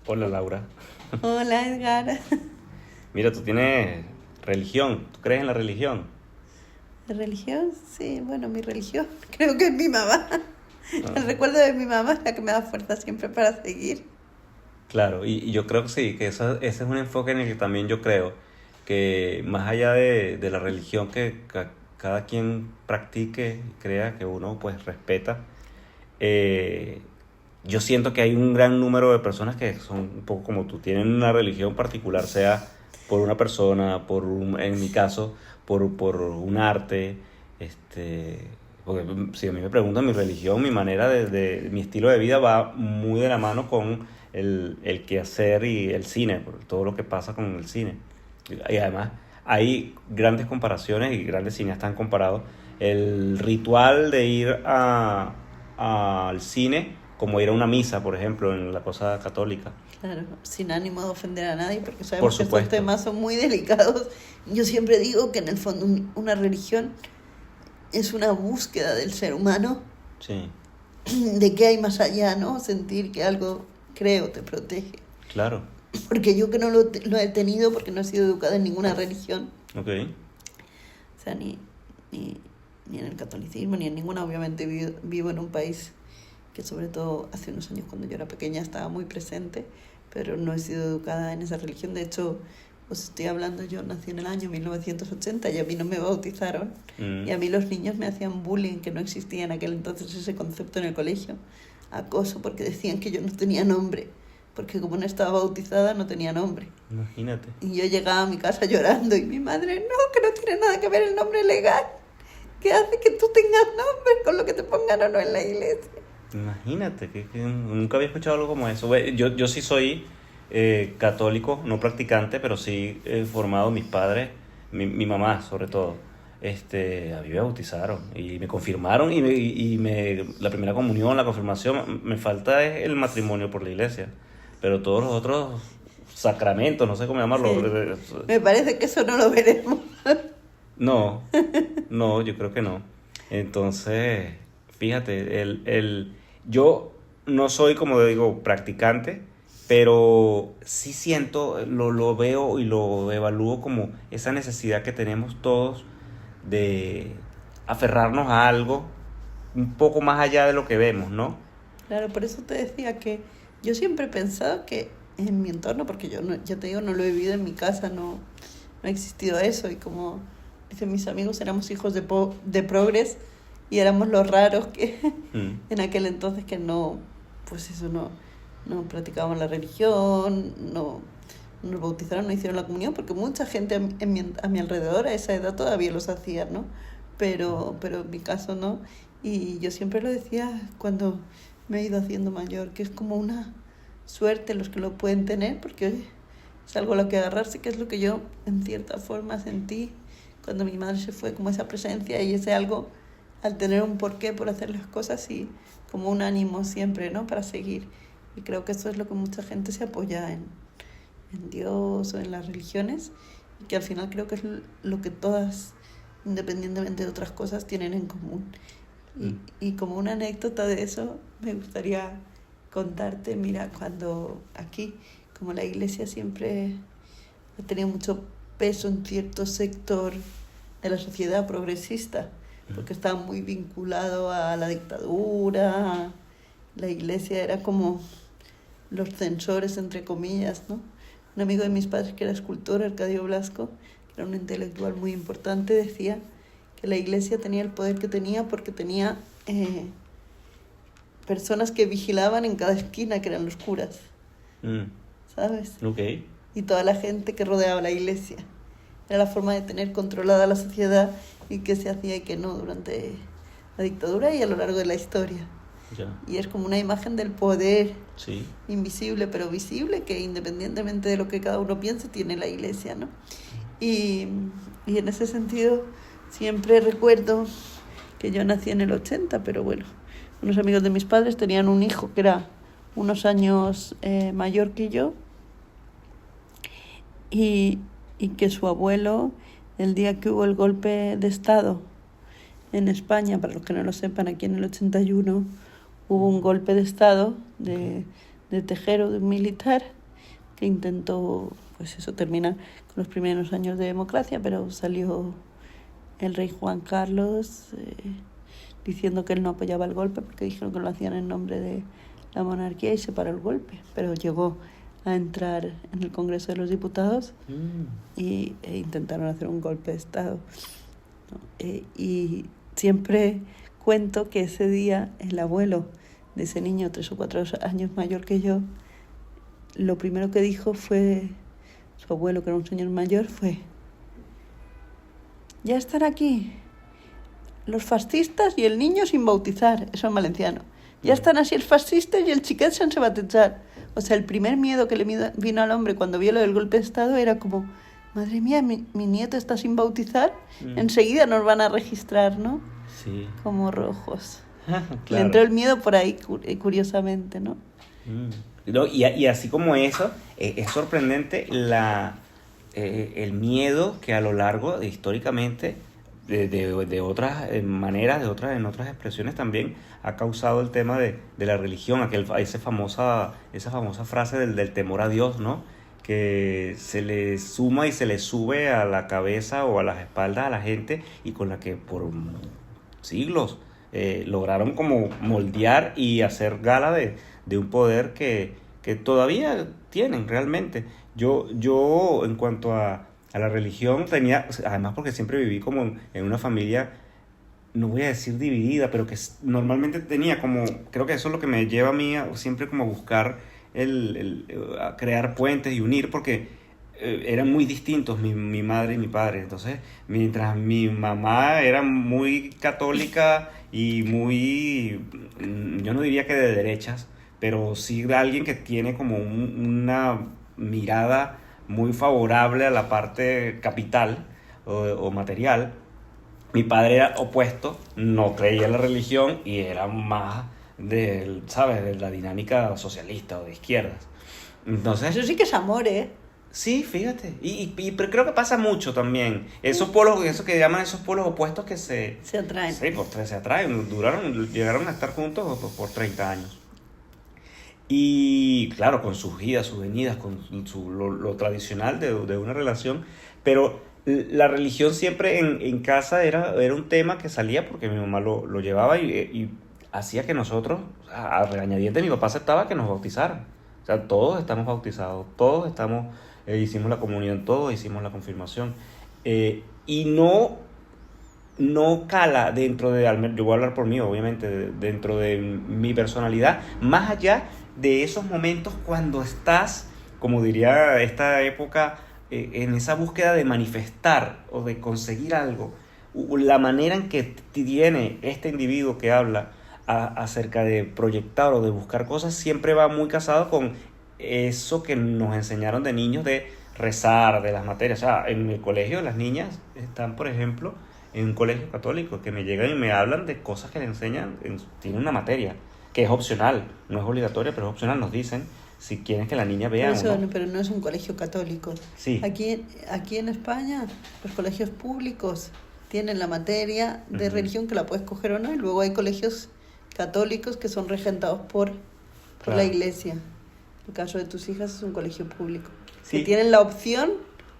Hola Laura. Hola Edgar. Mira, tú tienes religión. ¿Tú crees en la religión? ¿De religión? Sí, bueno, mi religión creo que es mi mamá. Ah, El recuerdo de mi mamá es la que me da fuerza siempre para seguir. claro, y yo creo que sí, que ese es un enfoque en el que también yo creo que más allá de la religión que cada quien practique y crea que uno pues respeta, eh, yo siento que hay un gran número de personas que son un poco como tú, tienen una religión particular, sea por una persona, en mi caso, por un arte, porque si a mí me preguntan mi religión, mi manera mi estilo de vida va muy de la mano con el quehacer y el cine, por todo lo que pasa con el cine. Y además hay grandes comparaciones y grandes cineastas han comparado el ritual de ir al cine como ir a una misa, por ejemplo, en la cosa católica. Claro, sin ánimo de ofender a nadie, porque Por sabemos que estos supuesto, temas son muy delicados. Yo siempre digo que en el fondo una religión es una búsqueda del ser humano sí, de qué hay más allá, ¿no? Sentir que algo, creo, te protege. claro, Porque yo que no lo he tenido porque no he sido educada en ninguna religión, ok, o sea, ni, ni en el catolicismo, ni en ninguna. Obviamente vivo en un país que sobre todo hace unos años cuando yo era pequeña estaba muy presente, pero no he sido educada en esa religión. De hecho, os estoy hablando, yo nací en el año 1980 y a mí no me bautizaron. Y a mí los niños me hacían bullying, que no existía en aquel entonces ese concepto en el colegio. Acoso, porque decían que yo no tenía nombre, porque como no estaba bautizada no tenía nombre. imagínate. Y yo llegaba a mi casa llorando y mi madre, no, que no tiene nada que ver el nombre legal, que hace que tú tengas nombre con lo que te pongan o no en la iglesia. Imagínate, que nunca había escuchado algo como eso. Yo sí soy católico, no practicante, pero sí formado mis padres, mi mamá sobre todo. A mí me bautizaron y me confirmaron la primera comunión, la confirmación, me falta es el matrimonio por la iglesia, pero todos los otros sacramentos, no sé cómo llamarlo. Sí. Me parece que eso no lo veremos. No, no, yo creo que no. Entonces, fíjate, yo no soy, como digo, practicante, pero sí siento, lo veo y lo evalúo como esa necesidad que tenemos todos de aferrarnos a algo un poco más allá de lo que vemos, ¿no? Claro, por eso te decía que yo siempre he pensado que en mi entorno, porque yo no, ya te digo, no lo he vivido en mi casa, no ha existido eso. Y como dicen mis amigos, éramos hijos de progres y éramos los raros que Mm, en aquel entonces que no, pues eso, no practicaban la religión, no nos bautizaron, no hicieron la comunión, porque mucha gente a mi alrededor a esa edad todavía los hacía, ¿no? Pero en mi caso no. Y yo siempre lo decía cuando me he ido haciendo mayor, que es como una suerte los que lo pueden tener, porque es algo a lo que agarrarse, que es lo que yo en cierta forma sentí cuando mi madre se fue, como esa presencia y ese algo al tener un porqué por hacer las cosas y como un ánimo siempre, ¿no? Para seguir. Y creo que eso es lo que mucha gente se apoya en Dios o en las religiones, y que al final creo que es lo que todas, independientemente de otras cosas, tienen en común. mm, Y como una anécdota de eso, me gustaría contarte, mira, cuando aquí, como la iglesia siempre ha tenido mucho peso en cierto sector de la sociedad progresista, porque estaba muy vinculado a la dictadura, la iglesia era como los censores, entre comillas, ¿no? Un amigo de mis padres, que era escultor, Arcadio Blasco, que era un intelectual muy importante, decía que la iglesia tenía el poder que tenía porque tenía personas que vigilaban en cada esquina, que eran los curas, mm, ¿sabes? ok, Y toda la gente que rodeaba la iglesia. Era la forma de tener controlada la sociedad y qué se hacía y qué no durante la dictadura y a lo largo de la historia. ya, Y es como una imagen del poder sí, invisible pero visible, que independientemente de lo que cada uno piense tiene la iglesia, ¿no? Y en ese sentido siempre recuerdo que yo nací en el 80, pero bueno, unos amigos de mis padres tenían un hijo que era unos años mayor que yo, y que su abuelo, el día que hubo el golpe de Estado en España, para los que no lo sepan, aquí en el 81 hubo un golpe de Estado de de Tejero, de un militar, que intentó, pues eso, terminar con los primeros años de democracia, pero salió el rey Juan Carlos diciendo que él no apoyaba el golpe porque dijeron que lo hacían en nombre de la monarquía y se paró el golpe, pero llegó a entrar en el Congreso de los Diputados e intentaron hacer un golpe de Estado, ¿no? Y siempre cuento que ese día el abuelo de ese niño, 3 o 4 años mayor que yo, lo primero que dijo fue, su abuelo, que era un señor mayor, fue: ya están aquí los fascistas y el niño sin bautizar. Eso en valenciano. Ya están así el fascista y el xiquet sense bautizar. O sea, el primer miedo que le vino al hombre cuando vio lo del golpe de Estado era como: madre mía, mi nieto está sin bautizar, enseguida nos van a registrar, ¿no? Sí. Como rojos. Claro. Le entró el miedo por ahí, curiosamente, ¿no? No, y así como eso, es sorprendente el miedo que a lo largo, históricamente, de otras maneras, en otras expresiones también, ha causado el tema de la religión, esa famosa frase del temor a Dios, ¿no? Que se le suma y se le sube a la cabeza o a las espaldas a la gente, y con la que por siglos lograron como moldear y hacer gala de un poder que todavía tienen realmente. Yo en cuanto a la religión tenía, además porque siempre viví como en una familia, no voy a decir dividida, pero que normalmente tenía como, creo que eso es lo que me lleva a mí siempre como a buscar a crear puentes y unir, porque eran muy distintos mi madre y mi padre. Entonces, mientras mi mamá era muy católica y muy, yo no diría que de derechas, pero sí de alguien que tiene como una mirada muy favorable a la parte capital o material, mi padre era opuesto, no creía en la religión y era más ¿sabes?, de la dinámica socialista o de izquierdas. Entonces, eso sí que es amor, ¿eh? Sí, fíjate. Pero creo que pasa mucho también. Esos polos, eso que llaman esos polos opuestos que se atraen. Sí, se atraen. Llegaron a estar juntos por 30 años. Y claro, con sus idas, sus venidas, con lo tradicional de una relación. Pero la religión siempre en casa era un tema que salía porque mi mamá lo llevaba y hacía que nosotros, a regañadientes, mi papá aceptaba que nos bautizaran. O sea, todos estamos bautizados, todos hicimos la comunión, todos hicimos la confirmación. Y no cala dentro de, yo voy a hablar por mí, obviamente, dentro de mi personalidad, más allá de esos momentos cuando estás, como diría esta época, en esa búsqueda de manifestar o de conseguir algo. La manera en que tiene este individuo que habla acerca de proyectar o de buscar cosas siempre va muy casado con eso que nos enseñaron de niños, de rezar, de las materias. O sea, en el colegio las niñas están, por ejemplo, en un colegio católico, que me llegan y me hablan de cosas que le enseñan. Tiene una materia que es opcional, no es obligatoria, pero es opcional. Nos dicen si quieren que la niña vea eso, o no. Pero no es un colegio católico. Sí. Aquí en España los colegios públicos tienen la materia de religión, que la puedes coger o no, y luego hay colegios católicos que son regentados por Claro. la iglesia. El caso de tus hijas es un colegio público, Sí. que tienen la opción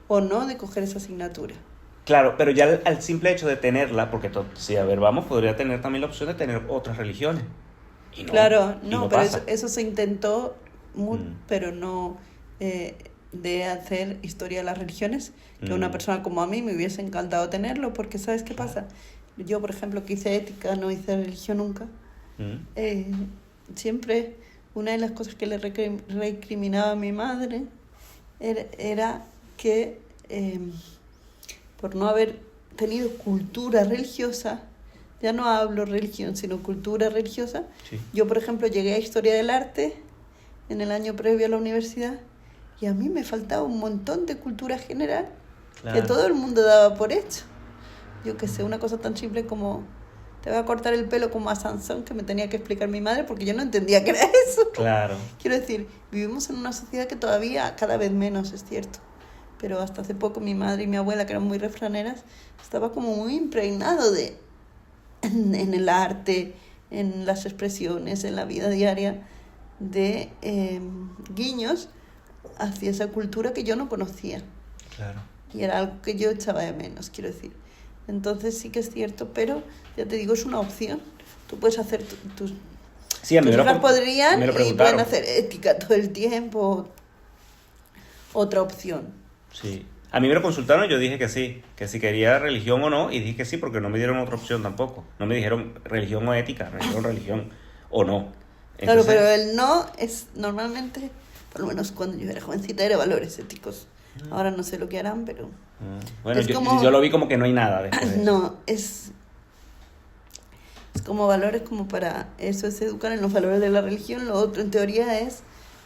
o no de coger esa asignatura. Claro, pero ya al simple hecho de tenerla, porque si a ver vamos, podría tener también la opción de tener otras religiones. Y no, claro, y no pero pasa. eso se intentó, pero no de hacer historia de las religiones, que una persona como a mí me hubiese encantado tenerlo, porque ¿sabes qué pasa? Yo, por ejemplo, que hice ética, no hice religión nunca. Siempre una de las cosas que le recriminaba a mi madre era que por no haber tenido cultura religiosa, ya no hablo religión, sino cultura religiosa. Sí. Yo, por ejemplo, llegué a Historia del Arte en el año previo a la universidad y a mí me faltaba un montón de cultura general, Claro. que todo el mundo daba por hecho. Yo qué sé, una cosa tan simple como: te voy a cortar el pelo como a Sansón, que me tenía que explicar mi madre porque yo no entendía qué era eso. Claro. Quiero decir, vivimos en una sociedad que todavía, cada vez menos, es cierto, pero hasta hace poco mi madre y mi abuela, que eran muy refraneras, estaba como muy impregnado en el arte, en las expresiones, en la vida diaria, de guiños hacia esa cultura que yo no conocía. Claro. Y era algo que yo echaba de menos, quiero decir. Entonces sí que es cierto, pero ya te digo, es una opción. Tú puedes hacer tus... Sí, a mí tus hijas me podrían lo y pueden preguntaron. hacer ética todo el tiempo. Otra opción. Sí. A mí me lo consultaron y yo dije que sí, que si quería religión o no, y dije que sí porque no me dieron otra opción tampoco. No me dijeron religión o ética, me dijeron religión o no. Claro, Entonces, pero el no es normalmente, por lo menos cuando yo era jovencita, era valores éticos. Ahora no sé lo que harán, pero... bueno, es yo, como- yo lo vi como que no hay nada después de eso. No, es como valores como para... Eso es educar en los valores de la religión, lo otro en teoría es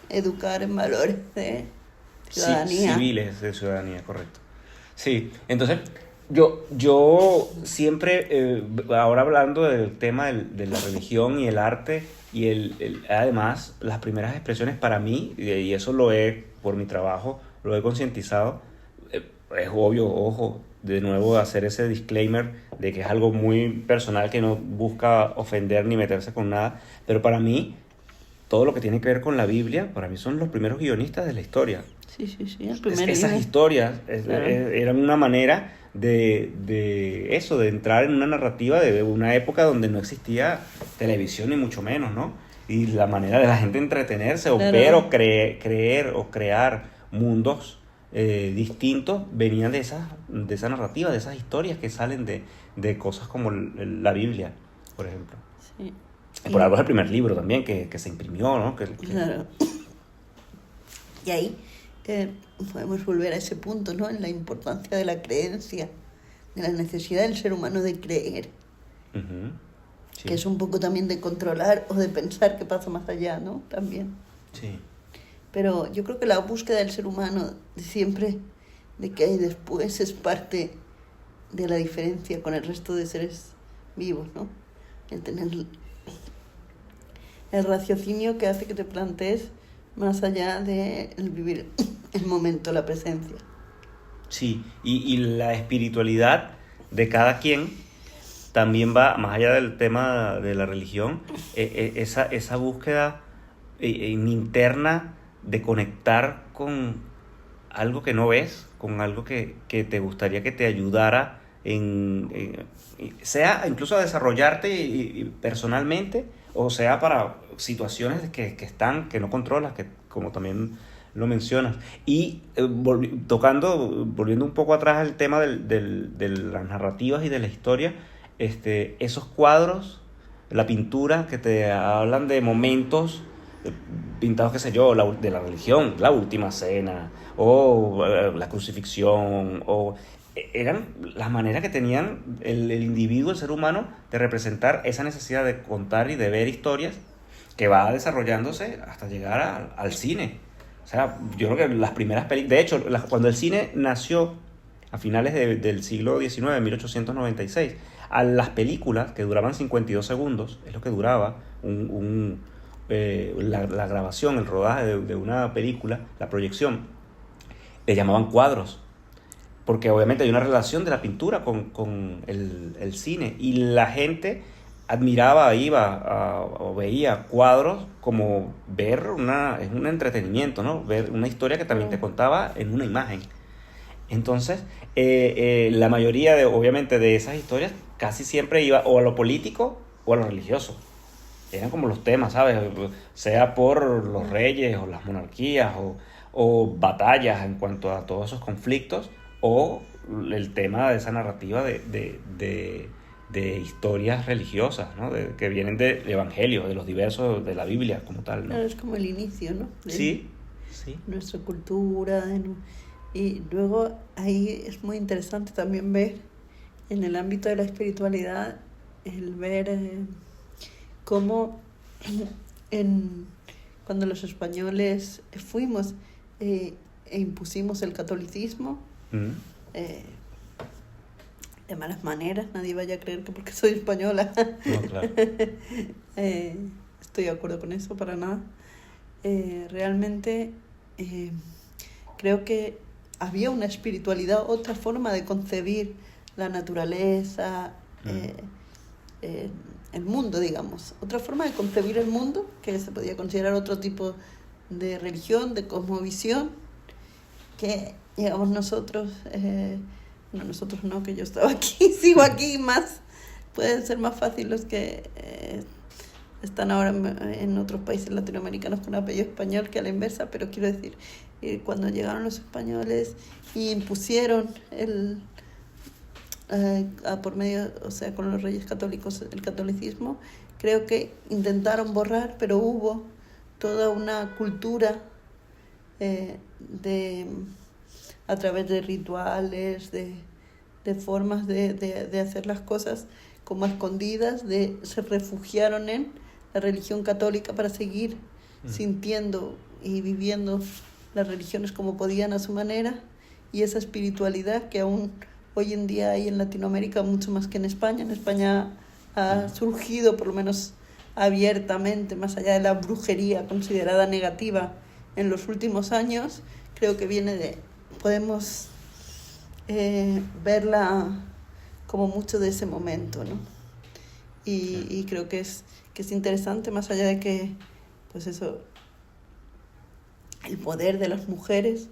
educar en valores de ciudadanía. Civiles de ciudadanía, correcto. Sí, entonces yo siempre, ahora hablando del tema de la religión y el arte, y además las primeras expresiones para mí, y eso lo he, por mi trabajo, lo he concientizado, es obvio, ojo, de nuevo hacer ese disclaimer de que es algo muy personal que no busca ofender ni meterse con nada, pero para mí todo lo que tiene que ver con la Biblia, para mí son los primeros guionistas de la historia. Sí, el primer Esas libro. historias Claro. eran una manera de eso, de entrar en una narrativa de una época donde no existía televisión ni mucho menos, ¿no? Y la manera de la gente entretenerse o Claro. ver o creer o crear mundos distintos venían de esa narrativa, de esas historias que salen de cosas como la Biblia, por ejemplo. Sí. Por algo es el primer libro también que se imprimió, ¿no? Claro. Y ahí podemos volver a ese punto, ¿no? En la importancia de la creencia, de la necesidad del ser humano de creer, Ujú. Sí. que es un poco también de controlar o de pensar qué pasa más allá, ¿no? También. Sí. Pero yo creo que la búsqueda del ser humano de siempre, de que hay después, es parte de la diferencia con el resto de seres vivos, ¿no? El tener el raciocinio que hace que te plantees más allá de el vivir el momento, la presencia. Sí, y la espiritualidad de cada quien también va más allá del tema de la religión, esa búsqueda interna de conectar con algo que no ves, con algo que te gustaría que te ayudara sea incluso a desarrollarte personalmente, o sea para situaciones que no controlas, que como también lo mencionas. Y volviendo un poco atrás al tema de las narrativas y de la historia, esos cuadros, la pintura que te hablan de momentos pintados, qué sé yo, de la religión, la última cena, o la crucifixión, eran las maneras que tenían el individuo, el ser humano, de representar esa necesidad de contar y de ver historias que va desarrollándose hasta llegar al cine. O sea, yo creo que las primeras películas, de hecho, cuando el cine nació a finales del siglo XIX, 1896, a las películas que duraban 52 segundos, es lo que duraba la grabación, el rodaje de una película, la proyección, le llamaban cuadros, porque obviamente hay una relación de la pintura con el cine, y la gente admiraba, o veía cuadros como ver es un entretenimiento, ¿no? Ver una historia que también te contaba en una imagen. Entonces, la mayoría obviamente de esas historias casi siempre iba o a lo político o a lo religioso. Eran como los temas, ¿sabes? Sea por los reyes o las monarquías o batallas en cuanto a todos esos conflictos, o el tema de esa narrativa de historias religiosas, ¿no? Que vienen del Evangelio, de los diversos, de la Biblia como tal, ¿no? Claro, es como el inicio, ¿no? De Sí. nuestra cultura. Y luego ahí es muy interesante también ver en el ámbito de la espiritualidad, el ver cómo cuando los españoles fuimos e impusimos el catolicismo, Mm. de malas maneras, nadie vaya a creer que porque soy española No, claro. estoy de acuerdo con eso, para nada. Realmente creo que había una espiritualidad, otra forma de concebir la naturaleza, el mundo, digamos. Otra forma de concebir el mundo, que se podía considerar otro tipo de religión, de cosmovisión, que llegamos nosotros, no nosotros no, que yo estaba aquí, sigo aquí más, pueden ser más fácil los que están ahora en otros países latinoamericanos con apellido español que a la inversa, pero quiero decir, cuando llegaron los españoles y impusieron por medio, o sea, con los reyes católicos, el catolicismo, creo que intentaron borrar, pero hubo toda una cultura a través de rituales, de formas de hacer las cosas como escondidas, se refugiaron en la religión católica para seguir sintiendo y viviendo las religiones como podían a su manera, y esa espiritualidad que aún hoy en día hay en Latinoamérica mucho más que en España. En España ha surgido, por lo menos abiertamente, más allá de la brujería considerada negativa en los últimos años, creo que podemos verla como mucho de ese momento, ¿no? Y creo que es interesante, más allá de que, pues eso, el poder de las mujeres,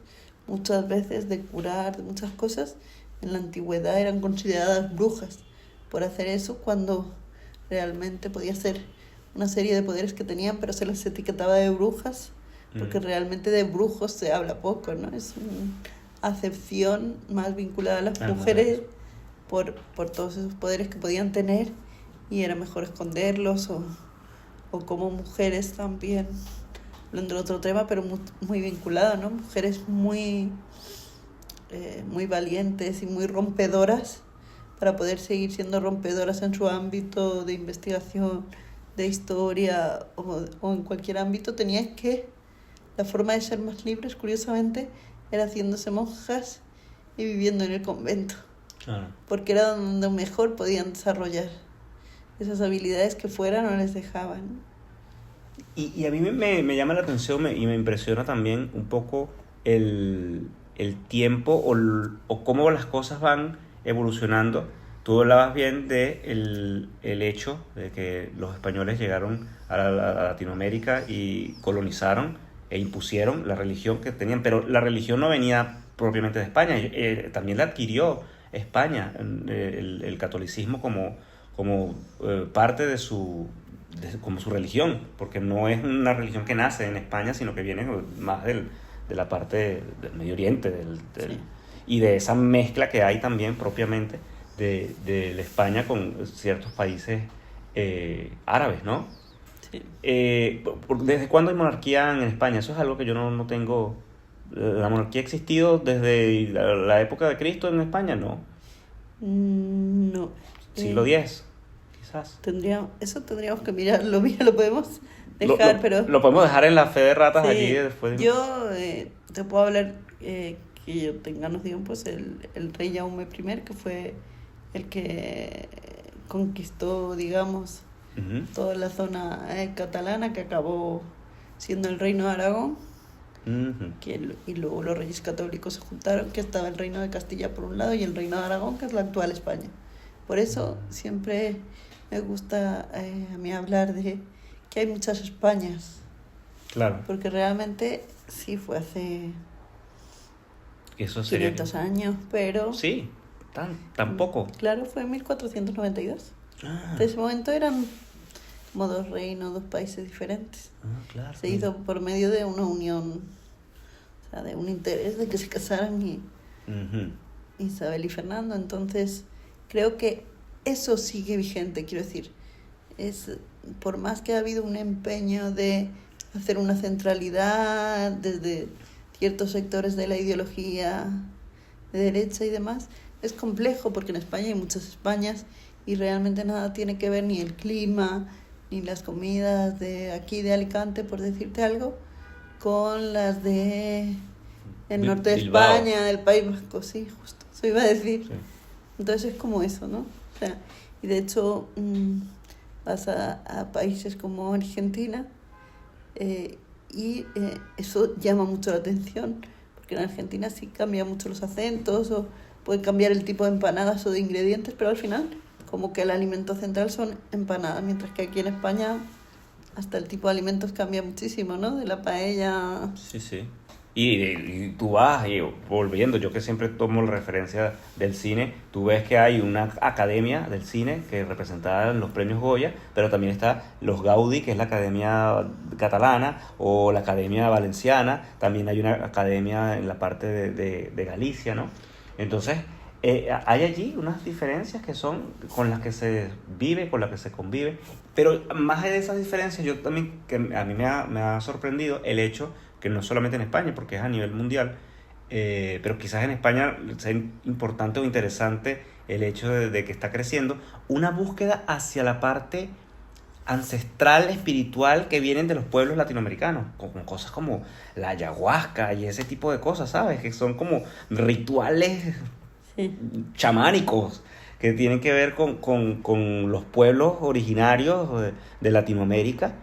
muchas veces de curar, de muchas cosas, en la antigüedad eran consideradas brujas por hacer eso, cuando realmente podía ser una serie de poderes que tenían, pero se les etiquetaba de brujas, porque realmente de brujos se habla poco, ¿no? Es una acepción más vinculada a las mujeres por todos esos poderes que podían tener, y era mejor esconderlos, o como mujeres también, hablando de otro tema, pero muy vinculado, ¿no? Mujeres muy valientes y muy rompedoras, para poder seguir siendo rompedoras en su ámbito de investigación, de historia, o en cualquier ámbito, tenían que, la forma de ser más libres, curiosamente, era haciéndose monjas y viviendo en el convento. Claro. Porque era donde mejor podían desarrollar esas habilidades que fuera no les dejaban. Y a mí me llama la atención y me impresiona también un poco el tiempo o cómo las cosas van evolucionando. Tú hablabas bien de el hecho de que los españoles llegaron a Latinoamérica y colonizaron e impusieron la religión que tenían, pero la religión no venía propiamente de España, también la adquirió España, el catolicismo como parte de como su religión, porque no es una religión que nace en España, sino que viene más de la parte del Medio Oriente, sí. Y de esa mezcla que hay también propiamente de la España con ciertos países árabes, ¿no? Sí. ¿Desde cuándo hay monarquía en España? Eso es algo que yo no tengo. ¿La monarquía ha existido desde la época de Cristo en España? No. No. ¿Siglo X? Quizás. Eso tendríamos que mirarlo. Mira, lo podemos dejar, pero... Lo podemos dejar en la fe de ratas, sí, allí después. Yo te puedo hablar, que yo tenga noción, pues el rey Jaume I, que fue el que conquistó, digamos, toda la zona catalana, que acabó siendo el reino de Aragón. Y luego los reyes católicos se juntaron, que estaba el reino de Castilla por un lado y el reino de Aragón, que es la actual España. Por eso siempre me gusta a mí hablar de que hay muchas Españas. Claro. Porque realmente sí fue hace eso 500 años, pero... Sí, tan poco. Claro, fue en 1492. En ese momento eran como dos reinos, dos países diferentes. Claro. Se hizo por medio de una unión, o sea, de un interés de que se casaran Isabel y Fernando. Entonces, creo que eso sigue vigente, quiero decir. Por más que ha habido un empeño de hacer una centralidad desde ciertos sectores de la ideología de derecha y demás, es complejo, porque en España hay muchas Españas y realmente nada tiene que ver, ni el clima, ni las comidas de aquí de Alicante, por decirte algo, con las de el norte de Bilbao. España, del País Vasco, sí, justo, eso iba a decir. Sí. Entonces es como eso, ¿no? O sea, y de hecho vas a países como Argentina y eso llama mucho la atención, porque en Argentina sí cambia mucho los acentos, o puede cambiar el tipo de empanadas o de ingredientes, pero al final como que el alimento central son empanadas, mientras que aquí en España hasta el tipo de alimentos cambia muchísimo, ¿no? De la paella. Sí, sí. Y tú vas, y volviendo, yo que siempre tomo la referencia del cine, tú ves que hay una academia del cine que representa los premios Goya, pero también está los Gaudí, que es la academia catalana, o la academia valenciana, también hay una academia en la parte de Galicia, ¿no? Entonces, hay allí unas diferencias que son con las que se vive, con las que se convive, pero más allá de esas diferencias, yo también, que a mí me ha sorprendido el hecho que no solamente en España, porque es a nivel mundial, pero quizás en España sea importante o interesante el hecho de que está creciendo una búsqueda hacia la parte ancestral, espiritual que vienen de los pueblos latinoamericanos, con cosas como la ayahuasca y ese tipo de cosas, ¿sabes? Que son como rituales Sí. chamánicos que tienen que ver con los pueblos originarios de Latinoamérica.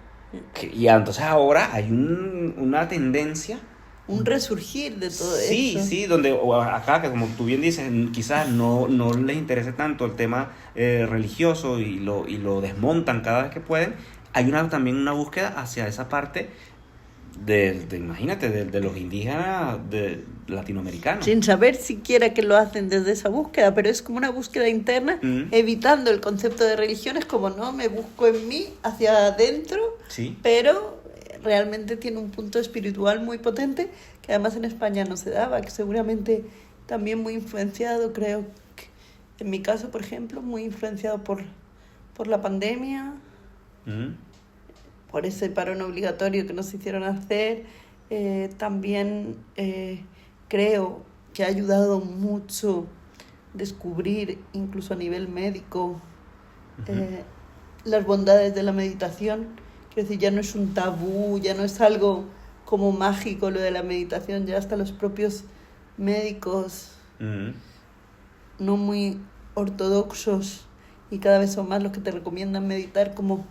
Y entonces ahora hay una tendencia. Un resurgir de todo Sí, eso. sí, donde acá, que como tú bien dices, quizás no les interese tanto el tema religioso y lo desmontan cada vez que pueden. Hay también una búsqueda hacia esa parte imagínate, de los indígenas latinoamericanos. Sin saber siquiera que lo hacen desde esa búsqueda, pero es como una búsqueda interna, evitando el concepto de religión, es como, no, me busco en mí, hacia adentro, Sí. pero realmente tiene un punto espiritual muy potente, que además en España no se daba, que seguramente también muy influenciado, creo, que en mi caso, por ejemplo, muy influenciado por la pandemia, por ese parón obligatorio que nos hicieron hacer. También creo que ha ayudado mucho descubrir, incluso a nivel médico, las bondades de la meditación. Quiero decir, ya no es un tabú, ya no es algo como mágico lo de la meditación, ya hasta los propios médicos no muy ortodoxos, y cada vez son más los que te recomiendan meditar como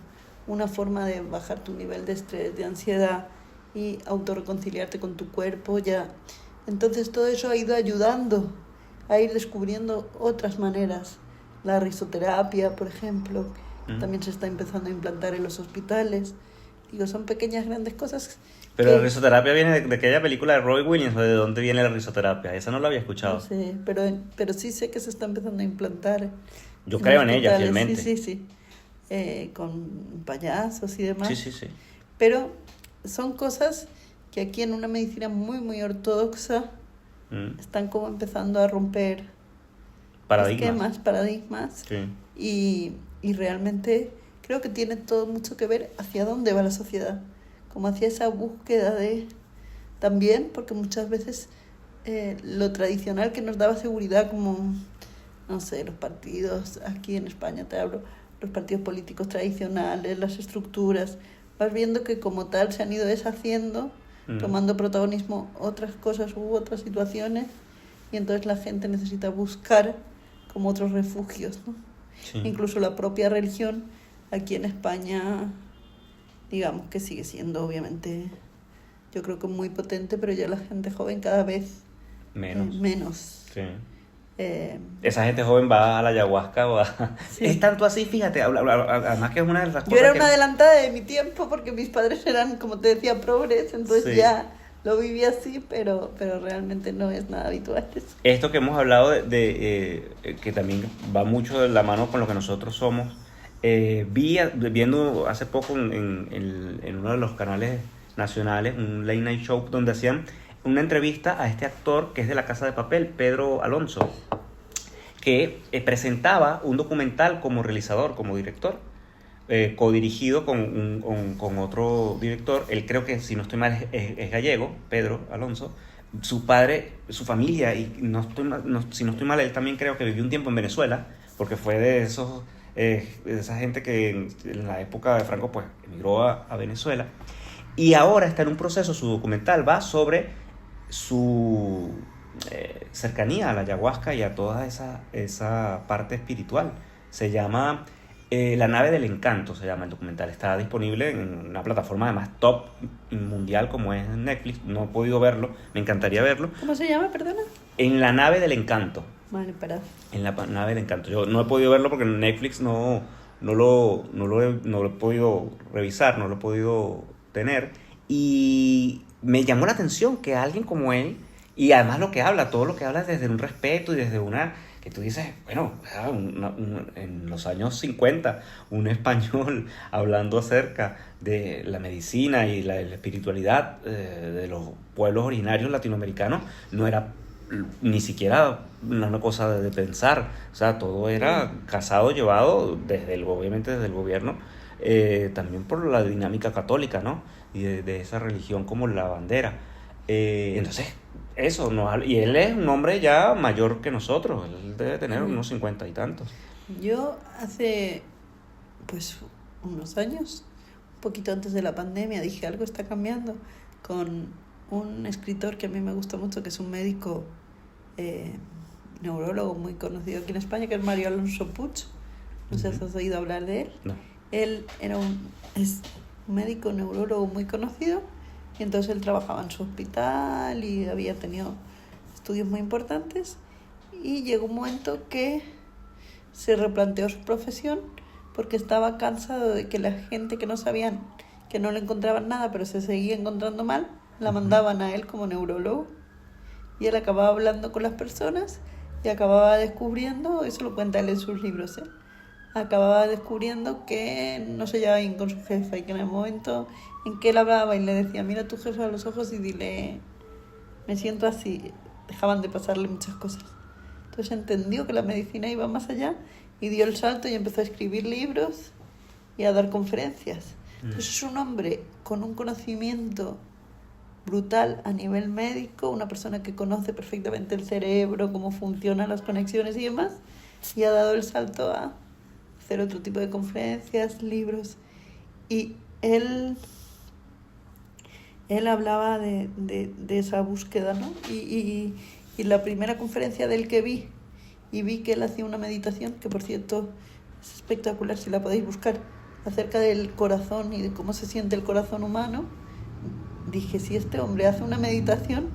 una forma de bajar tu nivel de estrés, de ansiedad y autorreconciliarte con tu cuerpo ya. Entonces todo eso ha ido ayudando a ir descubriendo otras maneras. La risoterapia, por ejemplo, también se está empezando a implantar en los hospitales. Digo, son pequeñas, grandes cosas. Pero la risoterapia viene de aquella película de Roy Williams, ¿o de dónde viene la risoterapia? Esa no la había escuchado. No sé, pero sí sé que se está empezando a implantar. Yo creo en ella, hospitales. fielmente. Sí, sí, sí. Con payasos y demás. Sí, sí, sí. Pero son cosas que aquí en una medicina muy, muy ortodoxa están como empezando a romper paradigmas. Sí. Y realmente creo que tiene todo mucho que ver hacia dónde va la sociedad, como hacia esa búsqueda de... También, porque muchas veces lo tradicional que nos daba seguridad, como, no sé, los partidos, aquí en España te hablo, los partidos políticos tradicionales, las estructuras, vas viendo que como tal se han ido deshaciendo, tomando protagonismo otras cosas u otras situaciones, y entonces la gente necesita buscar como otros refugios, ¿no? Sí. Incluso la propia religión aquí en España, digamos que sigue siendo obviamente, yo creo que muy potente, pero ya la gente joven cada vez menos. Sí. Esa gente joven va a la ayahuasca Sí. Es tanto así, fíjate, además que es una de las cosas Yo era que... una adelantada de mi tiempo porque mis padres eran, como te decía, progres, entonces Sí. ya lo viví así, pero realmente no es nada habitual eso. Esto que hemos hablado que también va mucho de la mano con lo que nosotros somos, viendo hace poco en uno de los canales nacionales, un late night show, donde hacían una entrevista a este actor que es de La Casa de Papel, Pedro Alonso, que presentaba un documental como realizador, como director, codirigido con otro director. Él, creo que, si no estoy mal, es gallego, Pedro Alonso. Su padre, su familia, y si no estoy mal, él también creo que vivió un tiempo en Venezuela, porque fue de esa gente que en la época de Franco pues emigró a Venezuela. Y ahora está en un proceso, su documental va sobre su cercanía a la ayahuasca y a toda esa parte espiritual. Se llama La Nave del Encanto, se llama el documental. Está disponible en una plataforma además top mundial como es Netflix. No he podido verlo, me encantaría verlo. ¿Cómo se llama, perdona? En La Nave del Encanto. Vale, para. En la nave del encanto. Yo no he podido verlo porque en Netflix no lo he podido revisar, no lo he podido tener. Y me llamó la atención que alguien como él, y además lo que habla, todo lo que habla es desde un respeto y desde una, que tú dices, bueno, en los años 50, un español hablando acerca de la medicina y la espiritualidad de los pueblos originarios latinoamericanos, no era ni siquiera una cosa de pensar, o sea, todo era casado, llevado obviamente desde el gobierno, también por la dinámica católica, ¿no? Y de esa religión como la bandera. Entonces, eso, y él es un hombre ya mayor que nosotros, él debe tener unos 50 y tantos. Yo hace, pues, unos años, un poquito antes de la pandemia, dije, algo está cambiando, con un escritor que a mí me gusta mucho, que es un médico neurólogo muy conocido aquí en España, que es Mario Alonso Puig. No sé si has oído hablar de él. No. Él es un médico neurólogo muy conocido, y entonces él trabajaba en su hospital y había tenido estudios muy importantes, y llegó un momento que se replanteó su profesión porque estaba cansado de que la gente que no sabían, que no le encontraban nada pero se seguía encontrando mal, la mandaban a él como neurólogo, y él acababa hablando con las personas y acababa descubriendo, eso lo cuenta él en sus libros, acababa descubriendo que no se llevaba bien con su jefa, y que en el momento en que él hablaba y le decía, mira a tu jefa a los ojos y dile, me siento así, dejaban de pasarle muchas cosas. Entonces entendió que la medicina iba más allá y dio el salto y empezó a escribir libros y a dar conferencias. Entonces es un hombre con un conocimiento brutal a nivel médico, una persona que conoce perfectamente el cerebro, cómo funcionan las conexiones y demás, y ha dado el salto a hacer otro tipo de conferencias, libros. Y él hablaba de esa búsqueda, ¿no? Y la primera conferencia del que vi que él hacía una meditación, que por cierto es espectacular si la podéis buscar, acerca del corazón y de cómo se siente el corazón humano. Dije, si este hombre hace una meditación,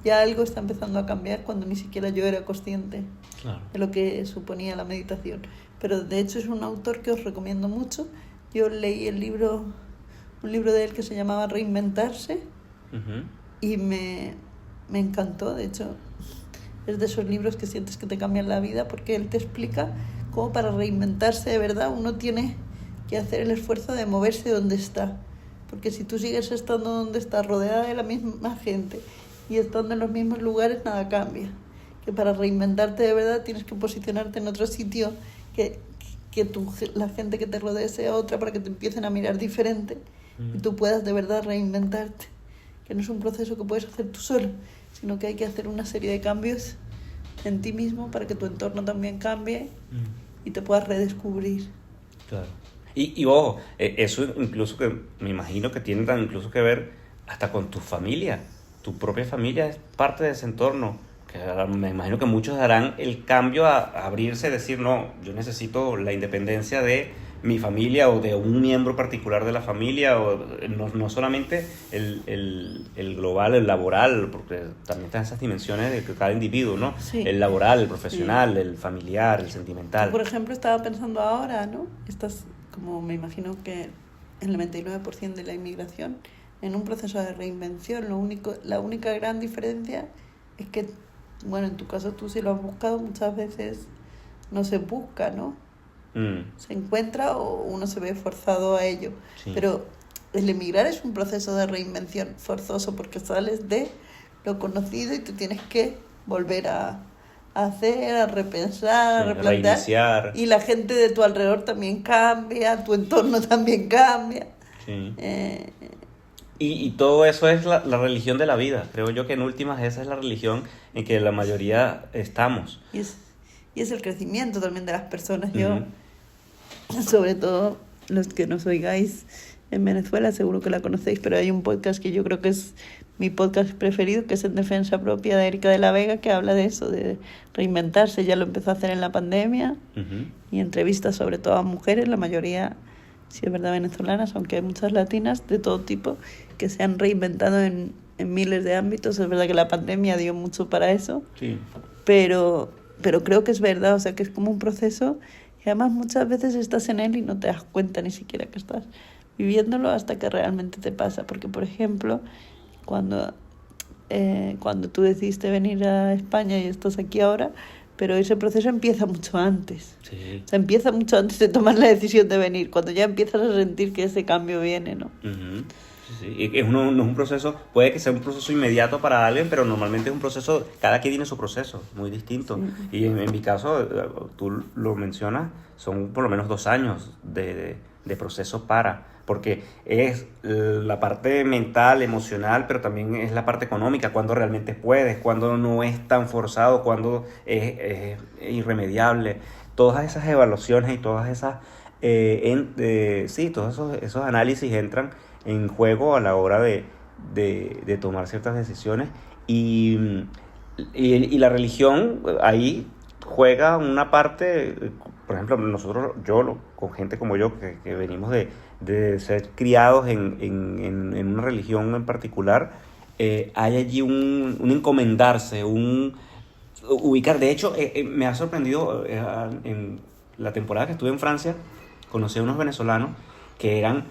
ya algo está empezando a cambiar cuando ni siquiera yo era consciente de lo que suponía la meditación. Pero de hecho es un autor que os recomiendo mucho. Yo leí un libro de él que se llamaba Reinventarse, y me encantó. De hecho, es de esos libros que sientes que te cambian la vida, porque él te explica cómo para reinventarse de verdad uno tiene que hacer el esfuerzo de moverse donde está. Porque si tú sigues estando donde estás, rodeada de la misma gente y estando en los mismos lugares, nada cambia. Que para reinventarte de verdad tienes que posicionarte en otro sitio, que la gente que te rodee sea otra, para que te empiecen a mirar diferente y tú puedas de verdad reinventarte. Que no es un proceso que puedes hacer tú solo, sino que hay que hacer una serie de cambios en ti mismo para que tu entorno también cambie y te puedas redescubrir. Claro. Y ojo, eso incluso que me imagino que tiene incluso que ver hasta con tu familia. Tu propia familia es parte de ese entorno. Que me imagino que muchos harán el cambio a abrirse y decir, no, yo necesito la independencia de mi familia o de un miembro particular de la familia, o no solamente el global, el laboral, porque también están esas dimensiones de cada individuo, ¿no? Sí. El laboral, el profesional, el familiar, el sentimental. Por ejemplo, estaba pensando ahora, ¿no? Estás, como me imagino que el 99% de la inmigración, en un proceso de reinvención. La única gran diferencia es que, bueno, en tu caso tú sí lo has buscado, muchas veces no se busca, ¿no? Se encuentra o uno se ve forzado a ello. Sí. Pero el emigrar es un proceso de reinvención forzoso, porque sales de lo conocido y tú tienes que volver a hacer, a repensar, a replantear. Reiniciar. Y la gente de tu alrededor también cambia, tu entorno también cambia. Sí. Y todo eso es la religión de la vida. Creo yo que en últimas esa es la religión en que la mayoría estamos. Y es el crecimiento también de las personas. Yo, sobre todo los que nos oigáis en Venezuela, seguro que la conocéis, pero hay un podcast que yo creo que es mi podcast preferido, que es En Defensa Propia, de Erika de la Vega, que habla de eso, de reinventarse. Ya lo empezó a hacer en la pandemia, y entrevistas sobre todo a mujeres, la mayoría, si es verdad, venezolanas, aunque hay muchas latinas de todo tipo que se han reinventado en miles de ámbitos. Es verdad que la pandemia dio mucho para eso, sí. Pero pero creo que es verdad, o sea, que es como un proceso y además muchas veces estás en él y no te das cuenta ni siquiera que estás viviéndolo hasta que realmente te pasa. Porque, por ejemplo, cuando, cuando tú decidiste venir a España y estás aquí ahora, pero ese proceso empieza mucho antes. Sí. O sea, empieza mucho antes de tomar la decisión de venir, cuando ya empiezas a sentir que ese cambio viene, ¿no? Ujú. Sí, sí. Y es no es un proceso, puede que sea un proceso inmediato para alguien, pero normalmente es un proceso, cada quien tiene su proceso, muy distinto. Sí. Y en mi caso, tú lo mencionas, son por lo menos 2 años de proceso porque es la parte mental, emocional, pero también es la parte económica, cuando realmente puedes, cuando no es tan forzado, cuando es irremediable. Todas esas evaluaciones y todas esas, sí, todos esos análisis entran en juego a la hora de tomar ciertas decisiones y, y la religión ahí juega una parte, por ejemplo, con gente como yo, que venimos de ser criados en una religión en particular, hay allí un encomendarse, un ubicar. De hecho, me ha sorprendido en la temporada que estuve en Francia, conocí a unos venezolanos que eran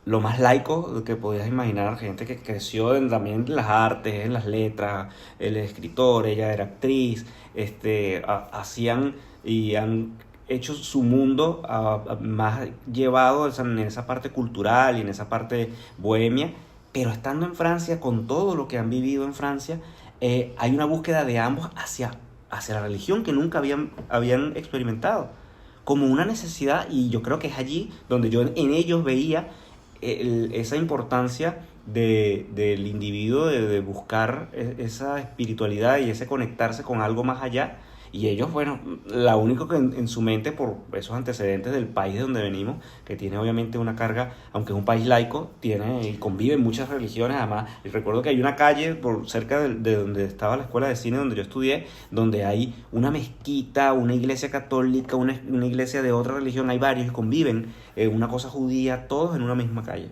lo más laicos que podías imaginar, gente que creció también en las artes, en las letras, él es escritor, ella era actriz, hacían y han hecho su mundo más llevado en esa parte cultural y en esa parte bohemia, pero estando en Francia, con todo lo que han vivido en Francia, hay una búsqueda de ambos hacia la religión que nunca habían experimentado, como una necesidad, y yo creo que es allí donde yo en ellos veía esa importancia del individuo de buscar esa espiritualidad y ese conectarse con algo más allá. Y ellos, bueno, la único que en su mente, por esos antecedentes del país de donde venimos, que tiene obviamente una carga, aunque es un país laico, tiene y conviven muchas religiones. Además, y recuerdo que hay una calle por cerca de donde estaba la escuela de cine donde yo estudié, donde hay una mezquita, una iglesia católica, una iglesia de otra religión, hay varios y conviven, una cosa judía, todos en una misma calle.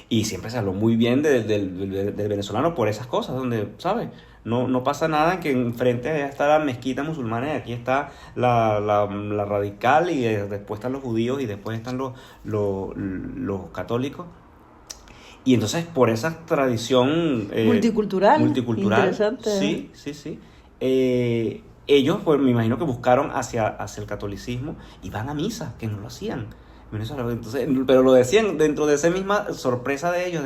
Y siempre se habló muy bien del venezolano por esas cosas, donde, ¿sabes? No pasa nada en que enfrente está la mezquita musulmana y aquí está la radical y después están los judíos y después están los católicos. Y entonces por esa tradición multicultural, interesante. sí, sí, sí, ellos pues me imagino que buscaron hacia el catolicismo y van a misa, que no lo hacían. Entonces, pero lo decían dentro de esa misma sorpresa de ellos,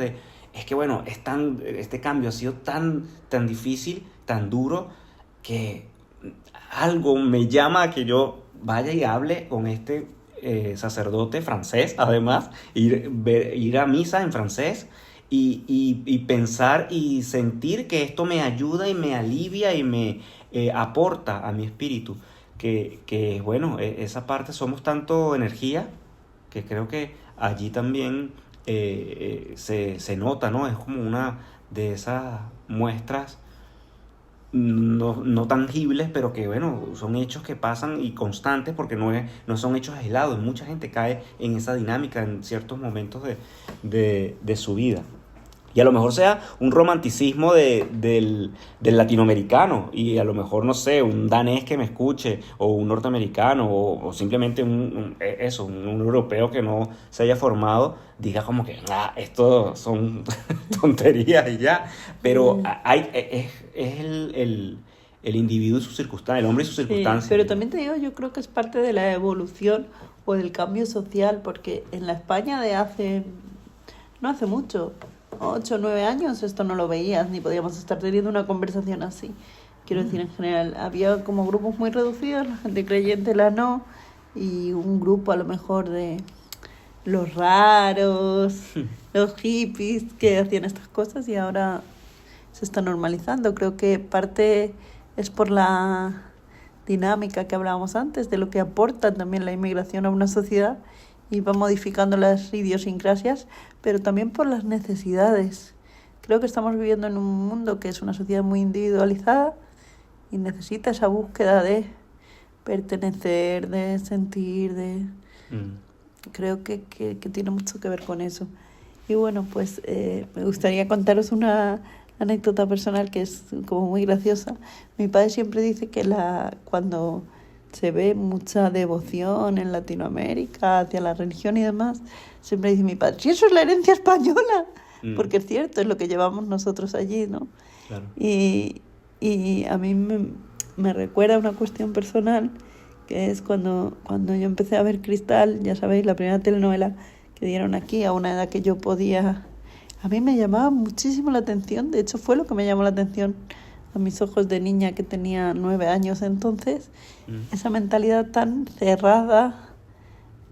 es que bueno, este cambio ha sido tan difícil, tan duro, que algo me llama a que yo vaya y hable con este sacerdote francés, además, ir a misa en francés y pensar y sentir que esto me ayuda y me alivia y me aporta a mi espíritu. Que bueno, esa parte somos tanto energía que creo que allí también se nota, ¿no? Es como una de esas muestras no tangibles, pero que, bueno, son hechos que pasan y constantes porque no son hechos aislados. Mucha gente cae en esa dinámica en ciertos momentos de su vida. Y a lo mejor sea un romanticismo del latinoamericano y a lo mejor, no sé, un danés que me escuche o un norteamericano o simplemente un europeo que no se haya formado, diga como que, esto son tonterías y ya. Pero es el individuo y su circunstancia, el hombre y sus circunstancias. Pero también te digo, yo creo que es parte de la evolución o del cambio social, porque en la España no hace mucho, 8 o 9 años, esto no lo veías, ni podíamos estar teniendo una conversación así. Quiero decir, en general, había como grupos muy reducidos, la gente creyente, la no, y un grupo a lo mejor de los raros, los hippies que hacían estas cosas, y ahora se está normalizando. Creo que parte es por la dinámica que hablábamos antes, de lo que aporta también la inmigración a una sociedad y va modificando las idiosincrasias, pero también por las necesidades. Creo que estamos viviendo en un mundo que es una sociedad muy individualizada y necesita esa búsqueda de pertenecer, de sentir, Creo que tiene mucho que ver con eso. Y bueno, pues me gustaría contaros una anécdota personal que es como muy graciosa. Mi padre siempre dice que cuando se ve mucha devoción en Latinoamérica hacia la religión y demás, siempre dice mi padre, si eso es la herencia española, porque es cierto, es lo que llevamos nosotros allí, ¿no? Claro. Y a mí me recuerda una cuestión personal, que es cuando yo empecé a ver Cristal, ya sabéis, la primera telenovela que dieron aquí, a una edad que yo podía... A mí me llamaba muchísimo la atención, de hecho fue lo que me llamó la atención a mis ojos de niña que tenía 9 años entonces, esa mentalidad tan cerrada,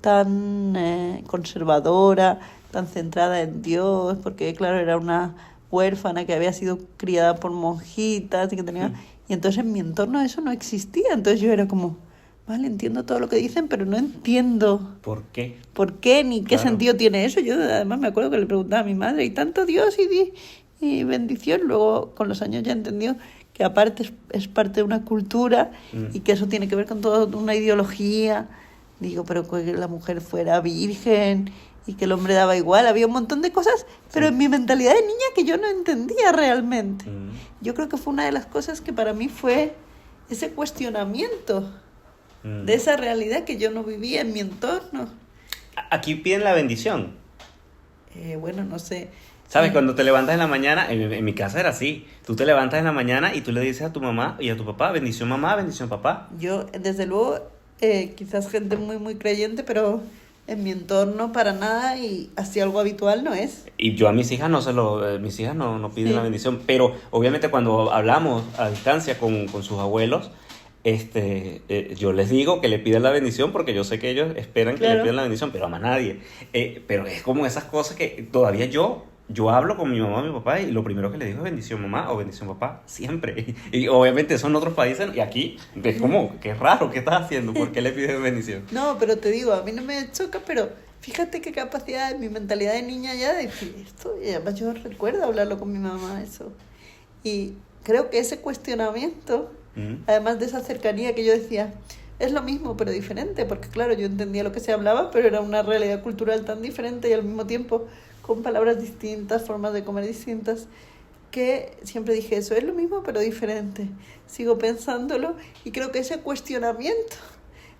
tan conservadora, tan centrada en Dios, porque claro, era una huérfana que había sido criada por monjitas y que tenía... Y entonces en mi entorno eso no existía, entonces yo era como, vale, entiendo todo lo que dicen, pero no entiendo ¿Por qué? por qué ni qué Claro. sentido tiene eso. Yo además me acuerdo que le preguntaba a mi madre, ¿y tanto Dios y bendición? Luego con los años ya entendió que aparte es parte de una cultura y que eso tiene que ver con toda una ideología. Digo, pero que la mujer fuera virgen y que el hombre daba igual. Había un montón de cosas, pero en mi mentalidad de niña que yo no entendía realmente. Yo creo que fue una de las cosas que para mí fue ese cuestionamiento de esa realidad que yo no vivía en mi entorno. Aquí piden la bendición. Bueno, no sé. ¿Sabes? Cuando te levantas en la mañana, en mi casa era así. Tú te levantas en la mañana y tú le dices a tu mamá y a tu papá, bendición mamá, bendición papá. Yo, desde luego, quizás gente muy, muy creyente, pero en mi entorno para nada y así algo habitual no es. Y yo a mis hijas mis hijas no piden la bendición, pero obviamente cuando hablamos a distancia con sus abuelos, yo les digo que le pidan la bendición porque yo sé que ellos esperan que le pidan la bendición, pero a más nadie. Pero es como esas cosas que todavía yo hablo con mi mamá y mi papá y lo primero que le digo es bendición mamá o bendición papá, siempre. Y obviamente eso en otros países y aquí es como, qué raro, ¿qué estás haciendo? ¿Por qué le pides bendición? No, pero te digo, a mí no me choca, pero fíjate qué capacidad en mi mentalidad de niña ya de decir esto. Y además yo recuerdo hablarlo con mi mamá eso. Y creo que ese cuestionamiento, además de esa cercanía que yo decía, es lo mismo pero diferente, porque claro, yo entendía lo que se hablaba, pero era una realidad cultural tan diferente y al mismo tiempo con palabras distintas, formas de comer distintas, que siempre dije eso, es lo mismo pero diferente. Sigo pensándolo y creo que ese cuestionamiento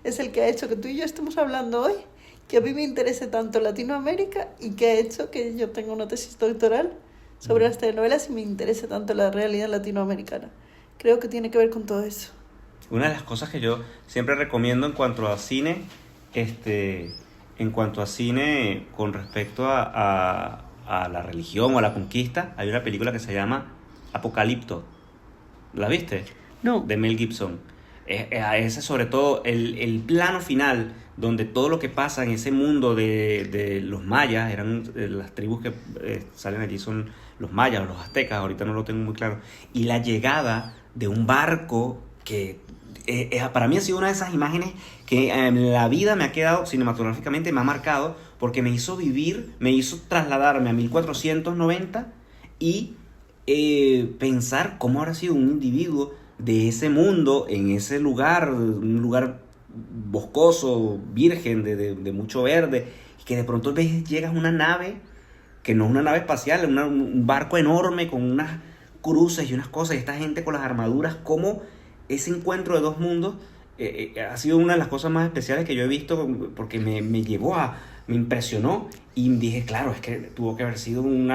es el que ha hecho que tú y yo estemos hablando hoy, que a mí me interese tanto Latinoamérica y que ha hecho que yo tenga una tesis doctoral sobre las telenovelas y me interese tanto la realidad latinoamericana. Creo que tiene que ver con todo eso. Una de las cosas que yo siempre recomiendo en cuanto a cine, con respecto a la religión o a la conquista, hay una película que se llama Apocalipto. ¿La viste? No. De Mel Gibson. Ese sobre todo el plano final donde todo lo que pasa en ese mundo de los mayas, eran las tribus que salen allí son los mayas o los aztecas, ahorita no lo tengo muy claro, y la llegada de un barco que para mí ha sido una de esas imágenes que en la vida me ha quedado cinematográficamente, me ha marcado porque me hizo vivir, me hizo trasladarme a 1490 y pensar cómo habrá sido un individuo de ese mundo, en ese lugar, un lugar boscoso, virgen, de mucho verde, y que de pronto llegas a una nave, que no es una nave espacial, es un barco enorme con unas cruces y unas cosas, y esta gente con las armaduras, como ese encuentro de dos mundos ha sido una de las cosas más especiales que yo he visto, porque me me impresionó y dije, claro, es que tuvo que haber sido un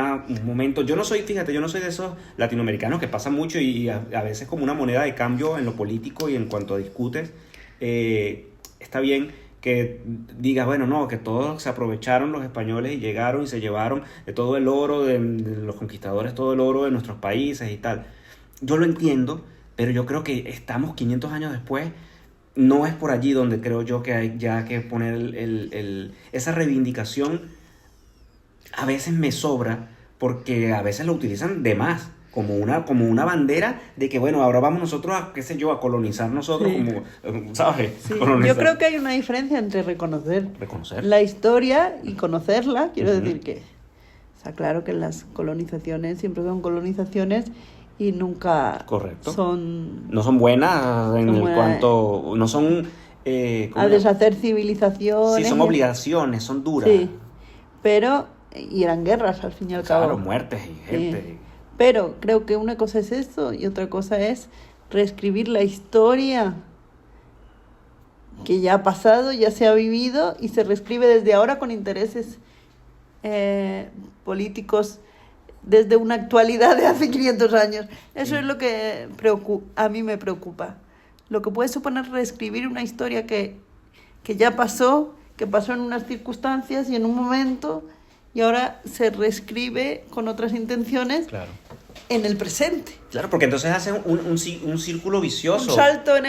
momento. Yo no soy de esos latinoamericanos que pasa mucho y a veces como una moneda de cambio en lo político y en cuanto a discutes. Está bien que digas, bueno, no, que todos se aprovecharon los españoles y llegaron y se llevaron de todo el oro de los conquistadores, todo el oro de nuestros países y tal. Yo lo entiendo, pero yo creo que estamos 500 años después. No es por allí donde creo yo que hay ya que poner esa reivindicación. A veces me sobra porque a veces lo utilizan de más, como una bandera de que, bueno, ahora vamos nosotros a, qué sé yo, a colonizar nosotros, sí. Como, ¿sabes? Sí. Yo creo que hay una diferencia entre reconocer la historia y conocerla. Quiero decir que está claro que las colonizaciones siempre son colonizaciones y nunca no son buenas en cuanto no son a deshacer civilizaciones. Sí, son obligaciones, son duras. Sí, pero y eran guerras al fin y al cabo. Claro, muertes y gente. Pero creo que una cosa es esto y otra cosa es reescribir la historia que ya ha pasado, ya se ha vivido y se reescribe desde ahora con intereses políticos desde una actualidad de hace 500 años. Eso es lo que a mí me preocupa. Lo que puede suponer reescribir una historia que ya pasó, que pasó en unas circunstancias y en un momento, y ahora se reescribe con otras intenciones Claro. en el presente. Claro, porque entonces hacen un círculo vicioso. Un salto en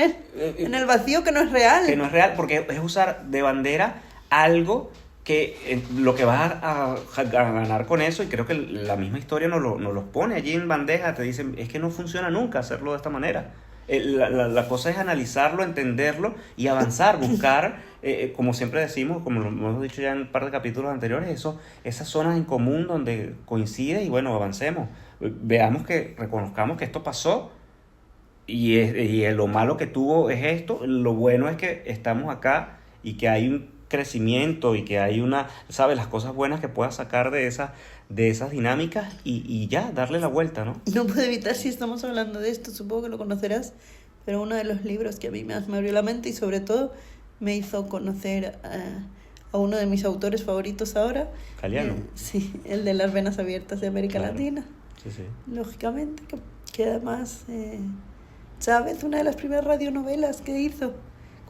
el vacío que no es real. Que no es real, porque es usar de bandera algo que lo que vas a ganar con eso, y creo que la misma historia nos los pone allí en bandeja, te dicen, es que no funciona nunca hacerlo de esta manera. La cosa es analizarlo, entenderlo y avanzar, buscar, como siempre decimos, como lo hemos dicho ya en un par de capítulos anteriores, esas zonas en común donde coincide y bueno, avancemos. Veamos reconozcamos que esto pasó y lo malo que tuvo es esto, lo bueno es que estamos acá y que hay un crecimiento y que hay ¿sabes? Las cosas buenas que puedas sacar de esas dinámicas y ya, darle la vuelta, ¿no? No puedo evitar, si estamos hablando de esto, supongo que lo conocerás, pero uno de los libros que a mí más me abrió la mente y sobre todo me hizo conocer a uno de mis autores favoritos ahora. Galeano. Sí, el de Las venas abiertas de América Latina. Sí, sí. Lógicamente, que además Chávez, una de las primeras radionovelas que hizo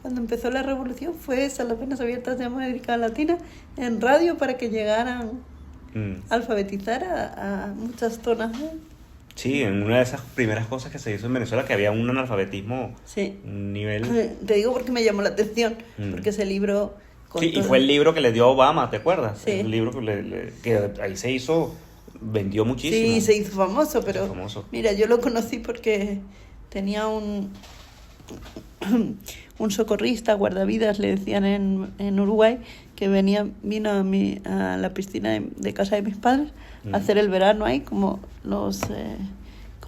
cuando empezó la revolución fue esa, Las venas abiertas de América Latina, en radio para que llegaran a alfabetizar a muchas zonas. Sí, en una de esas primeras cosas que se hizo en Venezuela, que había un analfabetismo, sí. Un nivel... Te digo porque me llamó la atención, porque ese libro... Sí, y fue el libro que le dio Obama, ¿te acuerdas? Sí. El libro que ahí se hizo, vendió muchísimo. Sí, se hizo famoso, pero mira, yo lo conocí porque tenía un socorrista, guardavidas, le decían en Uruguay, que vino a la piscina de casa de mis padres a hacer el verano ahí, como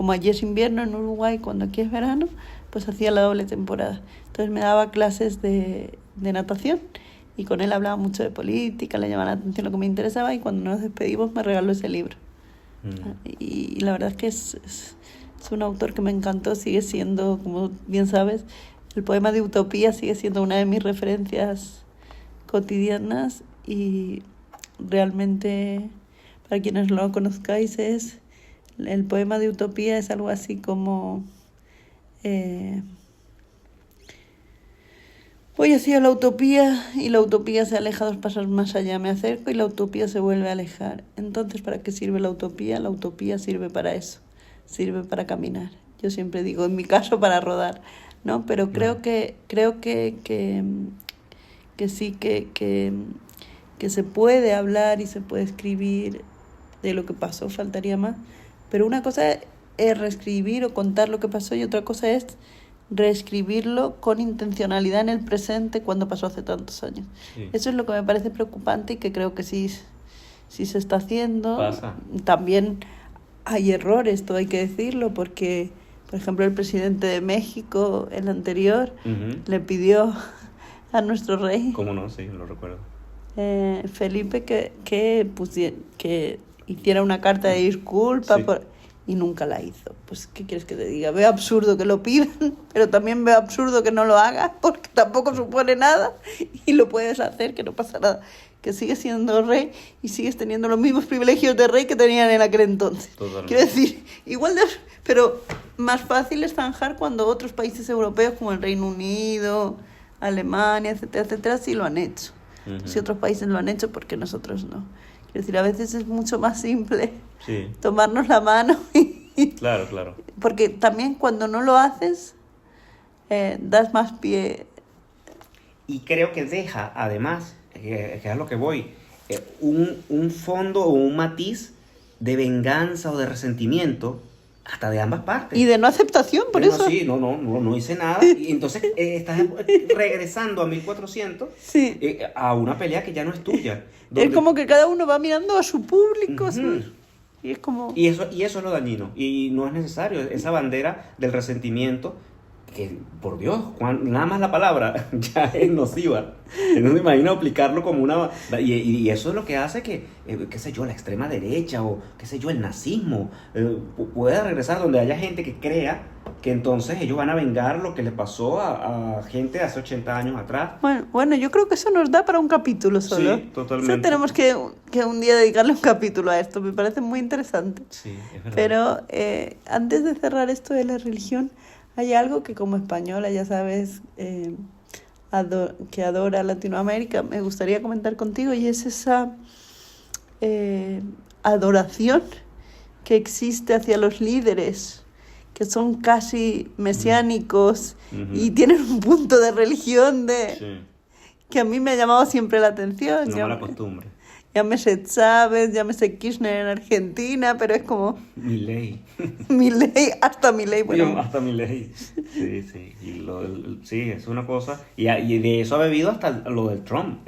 allí es invierno en Uruguay, cuando aquí es verano, pues hacía la doble temporada. Entonces me daba clases de natación y con él hablaba mucho de política, le llamaba la atención lo que me interesaba y cuando nos despedimos me regaló ese libro. Y la verdad es que es un autor que me encantó, sigue siendo, como bien sabes, el poema de Utopía sigue siendo una de mis referencias cotidianas y realmente, para quienes no lo conozcáis, el poema de Utopía es algo así como voy hacia la utopía y la utopía se aleja 2 pasos más allá, me acerco y la utopía se vuelve a alejar. Entonces, ¿para qué sirve la utopía? La utopía sirve para eso, sirve para caminar. Yo siempre digo, en mi caso, para rodar, ¿no? Pero creo que sí, que se puede hablar y se puede escribir de lo que pasó, faltaría más. Pero una cosa es reescribir o contar lo que pasó y otra cosa es reescribirlo con intencionalidad en el presente cuando pasó hace tantos años. Sí. Eso es lo que me parece preocupante y que creo que sí se está haciendo. Pasa. También hay errores, todo hay que decirlo, porque, por ejemplo, el presidente de México, el anterior, le pidió a nuestro rey... ¿Cómo no? Sí, lo recuerdo. Felipe que hiciera una carta de disculpa, sí. Y nunca la hizo. Pues, ¿qué quieres que te diga? Veo absurdo que lo pidan, pero también veo absurdo que no lo hagas, porque tampoco supone nada y lo puedes hacer, que no pasa nada. Que sigues siendo rey y sigues teniendo los mismos privilegios de rey que tenían en aquel entonces. Totalmente. Quiero decir, igual pero más fácil es zanjar cuando otros países europeos como el Reino Unido, Alemania, etcétera, etcétera, sí lo han hecho. Si otros países lo han hecho, porque nosotros no. Quiero decir, a veces es mucho más simple tomarnos la mano. Claro. Porque también cuando no lo haces, das más pie. Y creo que deja, además, que es a lo que voy, un fondo o un matiz de venganza o de resentimiento hasta de ambas partes. Y de no aceptación, por eso. Sí, no hice nada. Y entonces estás regresando a 1400 a una pelea que ya no es tuya. Es como que cada uno va mirando a su público. Y es como... Y eso es lo dañino. Y no es necesario. Esa bandera del resentimiento que por Dios, nada más la palabra ya es nociva. No me imagino aplicarlo como una... Y eso es lo que hace que, qué sé yo, la extrema derecha o, qué sé yo, el nazismo pueda regresar donde haya gente que crea que entonces ellos van a vengar lo que le pasó a gente hace 80 años atrás. Bueno, yo creo que eso nos da para un capítulo solo. Sí, totalmente. Eso tenemos que un día dedicarle un capítulo a esto, me parece muy interesante. Sí, es verdad. Pero antes de cerrar esto de la religión, hay algo que como española, ya sabes, que adora Latinoamérica, me gustaría comentar contigo, y es esa adoración que existe hacia los líderes, que son casi mesiánicos y tienen un punto de religión Sí. que a mí me ha llamado siempre la atención. No mala costumbre. Llámese Chávez, llámese Kirchner en Argentina, pero es como Milei. hasta Milei, bueno. Hasta Milei. Sí, sí. Sí, es una cosa. Y de eso ha bebido hasta lo del Trump.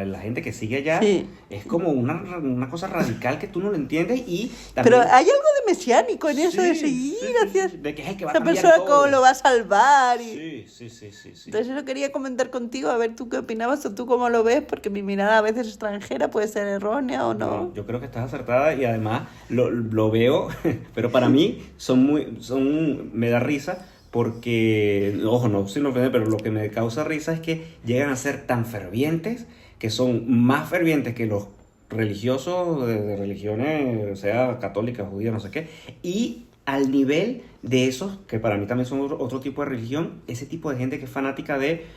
La gente que sigue allá Sí. es como una cosa radical que tú no lo entiendes y también... Pero hay algo de mesiánico en eso de Sí, seguir sí, hacia sí, de que es el que va a esa cambiar persona, todo. cómo lo va a salvar. Y... Sí. Entonces eso quería comentar contigo, a ver tú qué opinabas o tú cómo lo ves, porque mi mirada a veces extranjera puede ser errónea o no. Yo creo que estás acertada y además lo veo, pero para mí me da risa porque, ojo, no sin ofender, pero lo que me causa risa es que llegan a ser tan fervientes, que son más fervientes que los religiosos de religiones, sea católicas, judías, no sé qué, y al nivel de esos, que para mí también son otro tipo de religión, ese tipo de gente que es fanática de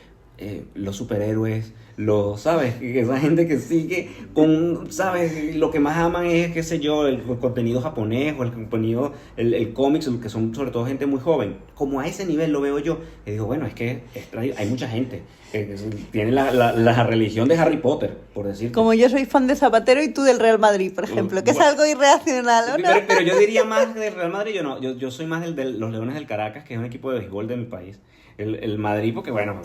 los superhéroes, ¿sabes? Esa gente que sigue con, ¿sabes? Lo que más aman es, qué sé yo, el contenido japonés o el contenido, el cómics, que son sobre todo gente muy joven. Como a ese nivel lo veo yo, y digo, bueno, es que hay mucha gente que tiene la religión de Harry Potter, por decir. Como yo soy fan de Zapatero y tú del Real Madrid, por ejemplo, que es algo irracional, ¿o no? Pero yo diría más del Real Madrid, yo soy más de los Leones del Caracas, que es un equipo de béisbol de mi país. El Madrid, porque bueno,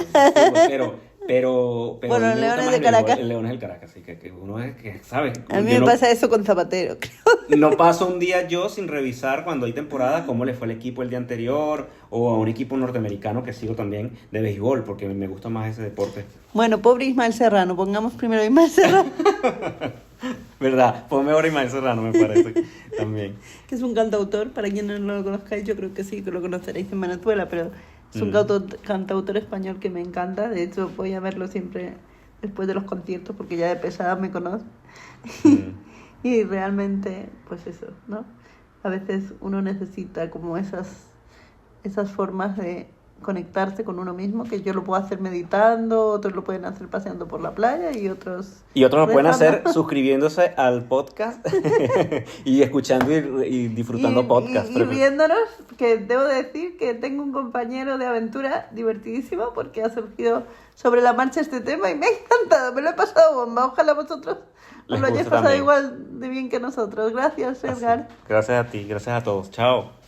pero Bueno, a mí el me gusta Leones más de Caracas. el Leones del Caracas, así que uno es que, ¿sabes? A mí Yo me pasa eso con Zapatero, creo. no paso un día yo sin revisar cuando hay temporada cómo le fue al equipo el día anterior o a un equipo norteamericano que sigo también de béisbol, porque me gusta más ese deporte. Bueno, pobre Ismael Serrano, pongamos primero a Ismael Serrano, ¿Verdad? Ponme ahora Ismael Serrano, me parece, también. que es un cantautor, para quienes no lo conozcáis, yo creo que sí, que lo conoceréis en Venezuela, pero es un cantautor español que me encanta. De hecho, voy a verlo siempre después de los conciertos, porque ya de pesada me conoce. Y realmente, pues eso, ¿no? A veces uno necesita como esas formas de conectarse con uno mismo, que yo lo puedo hacer meditando, otros lo pueden hacer paseando por la playa y otros lo pueden hacer rezando. suscribiéndose al podcast y escuchando y disfrutando podcast. Y viéndonos, que debo decir que tengo un compañero de aventura divertidísimo, porque ha surgido sobre la marcha este tema y me ha encantado, me lo he pasado bomba. Ojalá vosotros os lo hayáis pasado igual de bien que nosotros. Gracias, Edgar. Gracias a ti, gracias a todos. Chao.